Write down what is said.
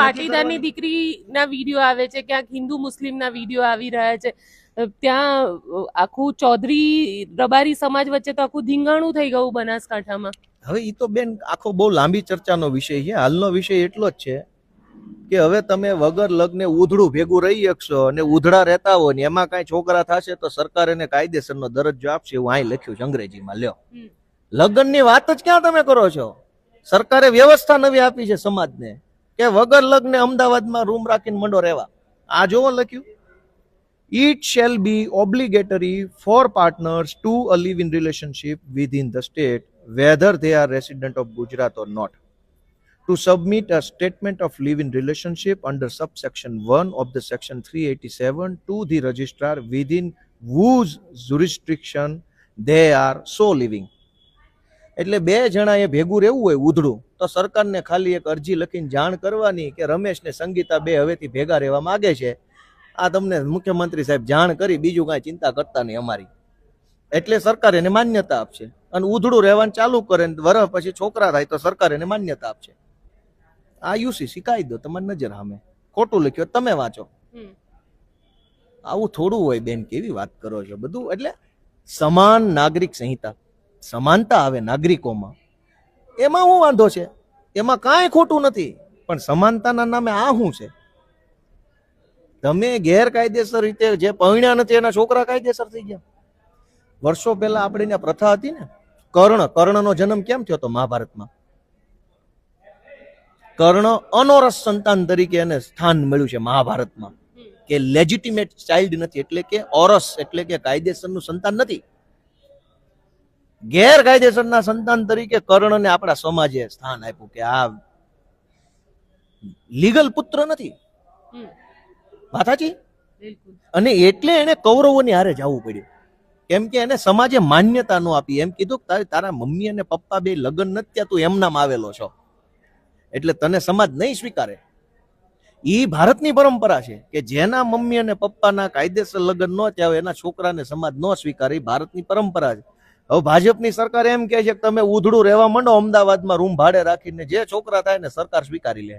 પાટીદારની દીકરીના વિડીયો આવે છે, ક્યાંક હિન્દુ મુસ્લિમના વિડીયો આવી રહ્યા છે. ત્યાં આખું ચૌધરી રબારી સમાજ વચ્ચે તો આખું ધીંગાણું થઈ ગયું બનાસકાંઠામાં. હવે એ તો બેન આખો બહુ લાંબી ચર્ચાનો વિષય છે. હાલનો વિષય એટલો જ છે કે હવે તમે વગર લગ્ને ઉધડું ભેગું રહી શકશો અને ઉધડા રહેતા હોય ને એમાં કાંઈ છોકરા થશે તો સરકાર એને કાયદેસરનો દરજ્જો આપશે, એવું અહીં લખ્યું છે અંગ્રેજીમાં. લ્યો, લગ્નની વાત જ ક્યાં તમે કરો છો? સરકારે વ્યવસ્થા નવી આપી છે સમાજને કે વગર લગ્ને અમદાવાદમાં રૂમ રાખીને મંડો રહેવા. આ જોવો લખ્યું, it shall be obligatory for partners to a live-in relationship within the state, whether they are resident of Gujarat or not, to submit a statement of live-in relationship under subsection 1 of the section 387 to the registrar within whose jurisdiction they are so living. એટલે બે જણાએ ભેગું રહેવું હોય ઉધડું તો સરકારને ખાલી એક અરજી લખીને જાણ કરવાની કે રમેશ ને સંગીતા બે હવેથી ભેગા રહેવા માંગે છે. આ તમને મુખ્યમંત્રી સાહેબ જાણ કરી, બીજું કાંઈ ચિંતા કરતા નહીં અમારી. એટલે સરકાર એને માન્યતા આપશે અને ઉધડું રહેવાનું ચાલુ કરે ને વર્ષ પછી છોકરા થાય તો સરકાર એને માન્યતા આપશે. આ યુસીસી કાયદો તમારી નજર સામે. ખોટું લખ્યો તમે વાંચો. આવું થોડું હોય બેન, કેવી વાત કરો છો બધું. એટલે સમાન નાગરિક સંહિતા, સમાનતા આવે નાગરિકોમાં, એમાં શું વાંધો છે? એમાં કાંઈ ખોટું નથી. પણ સમાનતાના નામે આ શું છે? તમે ગેરકાયદેસર રીતે જે પરણ્યા નથી એના છોકરા કાયદેસર થઈ ગયા. વર્ષો પહેલા આપણે ત્યાં પ્રથા હતી ને, કર્ણનો જન્મ કેમ થયો હતો મહાભારતમાં? કર્ણ અનોરસ સંતાન તરીકે એને સ્થાન મળ્યું છે મહાભારતમાં, કે લેજિટિમેટ ચાઇલ્ડ નથી, એટલે કે ઓરસ એટલે કે કાયદેસરનું સંતાન નથી. ગેરકાયદેસરના સંતાન તરીકે કર્ણને આપણા સમાજે સ્થાન આપ્યું કે આ લીગલ પુત્ર નથી. વાત સાચી? અને એટલે એને કૌરવોની હારે જવું પડ્યું, કેમ કે એને સમાજે માન્યતા ન આપી. એમ કીધું કે તારા મમ્મી અને પપ્પા બે લગ્ન નથી થયા, તું એમનામ આવેલો છો, એટલે તને સમાજ નહીં સ્વીકારે. ઈ ભારતની પરંપરા છે કે જેના મમ્મી અને પપ્પાના કાયદેસર લગ્ન ન થયા હોય એના છોકરાને સમાજ ન સ્વીકારે. એ ભારતની પરંપરા છે. હવે ભાજપની સરકાર એમ કહે છે કે તમે ઉધડું રહેવા માંડો અમદાવાદમાં રૂમ ભાડે રાખીને, જે છોકરા થાય ને સરકાર સ્વીકારી લે.